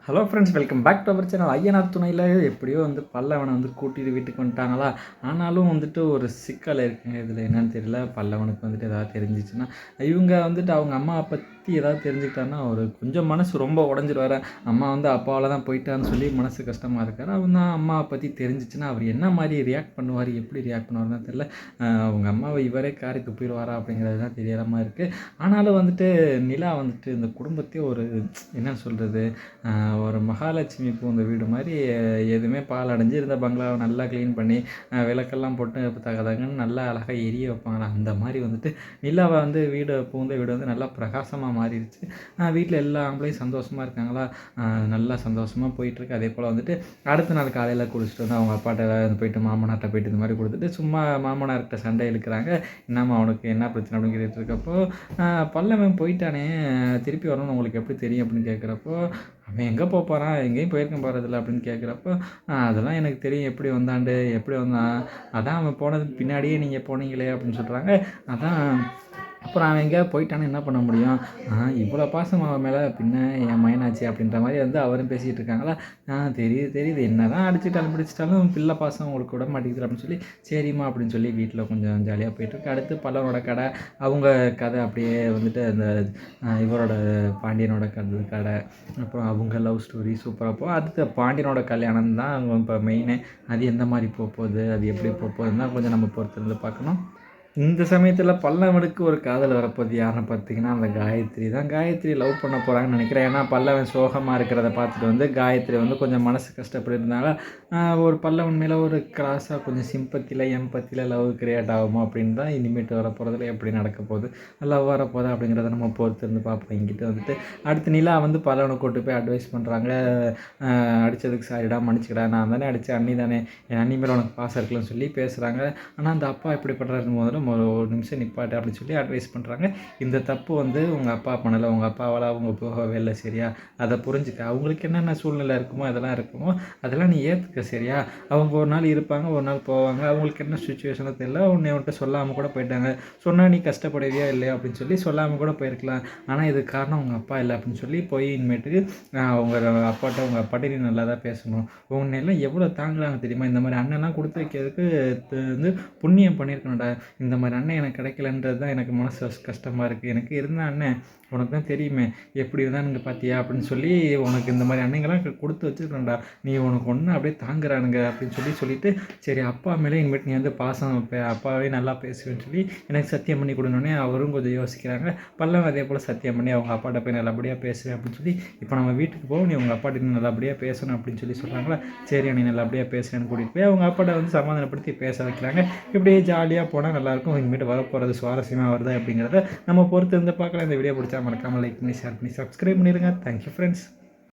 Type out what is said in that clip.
Hello friends, welcome back to our channel. Ayyanar துணையில் எப்படியோ பல்லவனை கூட்டிட்டு வீட்டுக்கு வந்துட்டாங்களா. ஆனாலும் ஒரு சிக்கல் இருக்குங்க. இதில் என்னன்னு தெரியல. பல்லவனுக்கு ஏதாவது தெரிஞ்சிச்சுன்னா, இவங்க அவங்க அம்மாவை பற்றி ஏதாவது தெரிஞ்சுக்கிட்டாருன்னா அவர் கொஞ்சம் மனசு ரொம்ப உடஞ்சிருவார். அம்மா அப்பாவால் தான் போயிட்டான்னு சொல்லி மனசு கஷ்டமாக இருக்கார். அவங்க தான் அம்மாவை பற்றி தெரிஞ்சிச்சுன்னா அவர் என்ன மாதிரி ரியாக்ட் பண்ணுவார், எப்படி ரியாக்ட் பண்ணுவார்னு தான் தெரியல. அவங்க அம்மாவை இவரே காரி துப்பிடுவாரா அப்படிங்கிறது தான் தெரியாமல் இருக்குது. ஆனாலும் நிலா இந்த குடும்பத்தையே ஒரு என்ன சொல்கிறது, ஒரு மகாலட்சுமி பூந்த வீடு மாதிரி எதுவுமே பால் அடைஞ்சு இருந்த பங்களாவை நல்லா க்ளீன் பண்ணி விளக்கெல்லாம் போட்டு தகதங்கன்னு நல்லா அழகாக எரிய வைப்பாங்களா, அந்த மாதிரி நிலாவை வீடு பூந்த வீடு நல்லா பிரகாசமாக மாறிடுச்சு. வீட்டில் எல்லா ஆம்பளையும் சந்தோஷமாக இருக்காங்களா, நல்லா சந்தோஷமாக போயிட்டுருக்கு. அதே போல் அடுத்த நாள் காலையில் குளிச்சுட்டு அவங்க அப்பாட்ட போயிட்டு மாமனார்கிட்ட போயிட்டு இந்த மாதிரி கொடுத்துட்டு சும்மா மாமனார்கிட்ட சண்டை இழுக்கிறாங்க. என்னம்மா அவனுக்கு என்ன பிரச்சனை அப்படின்னு கேட்டுட்டு இருக்கப்போ, பல்லவன் போயிட்டானே திருப்பி வரணும்னு உங்களுக்கு எப்படி தெரியும் அப்படின்னு கேட்குறப்போ, அவன் எங்கே போகிறான், எங்கேயும் போயிருக்கேன் போகிறதில்ல அப்படின்னு கேட்குறப்போ, அதெல்லாம் எனக்கு தெரியும் எப்படி எப்படி வந்தான், அதான் அவன் போனதுக்கு பின்னாடியே நீங்கள் போனீங்களே அப்படின்னு சொல்கிறாங்க. அதான் அப்புறம் அவன் எங்கேயா போயிட்டான்னு என்ன பண்ண முடியும், இவ்வளோ பாசம் அவன் மேலே, பின்ன என் மயனாச்சு அப்படின்ற மாதிரி அவரும் பேசிகிட்டு இருக்காங்களா. தெரியுது என்ன தான் அடிச்சுட்டாலும் பிடிச்சிட்டாலும் பிள்ளை பாசம் உங்களுக்கு விட மாட்டேங்குது அப்படின்னு சொல்லி, சரிம்மா அப்படின்னு சொல்லி வீட்டில் கொஞ்சம் ஜாலியாக போயிட்டுருக்கு. அடுத்து பல்லவனோட கடை, அவங்க கதை அப்படியே அந்த இவரோட பாண்டியனோட கடை, அப்புறம் அவங்க லவ் ஸ்டோரி சூப்பராக போகும். அடுத்து பாண்டியனோட கல்யாணம் தான் இப்போ மெயினே. அது எந்த மாதிரி போகுது, அது எப்படி போகுதுன்னு தான் கொஞ்சம் நம்ம பொறுத்திருந்து பார்க்கணும். இந்த சமயத்தில் பல்லவனுக்கு ஒரு காதல் வரப்போகுது. யாருன்னு பார்த்தீங்கன்னா அந்த காயத்ரி தான். காயத்ரி லவ் பண்ண போகிறாங்கன்னு நினைக்கிறேன். ஏன்னா பல்லவன் சோகமாக இருக்கிறத பார்த்துட்டு காயத்ரி கொஞ்சம் மனசு கஷ்டப்படுறதுனால ஒரு பல்லவன் மேலே ஒரு கிராஸாக கொஞ்சம் சிம்பத்தியில் எம்பத்தியில் லவ் கிரியேட் ஆகுமோ அப்படின்னு தான் இனிமேட்டு வரப்போகிறதுல எப்படி நடக்க போகுது, லவ் வரப்போகுது அப்படிங்கிறத நம்ம பொறுத்து இருந்து பார்ப்போம். இங்கிட்ட அடுத்து நிலா பல்லவனை கூட்டு போய் அட்வைஸ் பண்ணுறாங்க. அடித்ததுக்கு சாரிடா, மன்னிச்சுக்கடா, நான் தானே அடித்தேன், அண்ணி தானே, என் அண்ணி மேலே உனக்கு பாசம் இருக்குன்னு சொல்லி பேசுகிறாங்க. ஆனால் அந்த அப்பா எப்படி பண்ணுறாருன்னு முதல்ல ஒரு நிமிஷம் நிப்பாட்டு அப்படின்னு சொல்லி அட்வைஸ் பண்ணுறாங்க. இந்த தப்பு உங்கள் அப்பா பண்ணலை, உங்கள் அப்பாவால் அவங்க போகவே இல்லை, சரியா, அதை புரிஞ்சுக்க. அவங்களுக்கு என்னென்ன சூழ்நிலை இருக்குமோ அதெல்லாம் நீ ஏற்றுக்க, சரியா. அவங்க ஒரு நாள் இருப்பாங்க, ஒரு நாள் போவாங்க, அவங்களுக்கு என்ன சுச்சுவேஷனோ தெரியல, உன்கிட்ட சொல்லாமல் கூட போயிட்டாங்க. சொன்னால் நீ கஷ்டப்படுவியா இல்லையா அப்படின்னு சொல்லி சொல்லாமல் கூட போயிருக்கலாம். ஆனால் இது காரணம் உங்கள் அப்பா இல்லை அப்படின்னு சொல்லி போய் இனிமேட்டுக்கு உங்கள் அப்பாட்ட நீ நல்லா தான் பேசணும். உன்னெல்லாம் எவ்வளோ தாங்குறாங்க தெரியுமா, இந்த மாதிரி அண்ணன்லாம் கொடுத்து வைக்கிறதுக்கு புண்ணியம் பண்ணியிருக்கணும்டா. இந்த மாதிரி அண்ணன் எனக்கு கிடைக்கலன்றது தான் எனக்கு மனசு கஷ்டமாக இருக்குது. எனக்கு இருந்த அண்ணன் உனக்கு தான் தெரியுமே எப்படி இருந்தால் நீங்கள் பார்த்தியா அப்படின்னு சொல்லி, உனக்கு இந்த மாதிரி அன்னைங்கெல்லாம் கொடுத்து வச்சுருக்கேன்டா, நீ உனக்கு ஒன்று அப்படியே தாங்குறானுங்க அப்படின்னு சொல்லிட்டு சரி அப்பா மேலே இனிமேட்டு நீ பாசம் அப்பாவே நல்லா பேசுவேன்னு சொல்லி எனக்கு சத்தியம் பண்ணி கொடுனோடனே அவரும் கொஞ்சம் யோசிக்கிறாங்க. பல்லவன் அதே போல் சத்தியம் பண்ணி அவங்க அப்பாட்ட போய் நல்லபடியாக பேசுவேன் அப்படின்னு சொல்லி, இப்போ நம்ம வீட்டுக்கு போவோம், நீ உங்கள் அப்பாட்ட நீ நல்லபடியாக பேசணும் அப்படின்னு சொல்லி சொல்கிறாங்களா. சரி நீ நல்லபடியாக பேசுவேன்னு கூட்டிகிட்டு போய் அவங்க அப்பாட்ட சமாதானப்படுத்தி பேச வைக்கிறாங்க. இப்படியே ஜாலியாக போனால் நல்லாயிருக்கும். இனிமேட்டு வரப்போகிறது சுவாரஸ்யமாக வருதா அப்படிங்கிறத நம்ம பொறுத்து பார்க்கலாம். இந்த வீடியோ பிடிச்சா மறக்காமல் லைக் பண்ணி ஷேர் பண்ணி சப்ஸ்கிரைப் பண்ணிடுங்க. Thank you friends.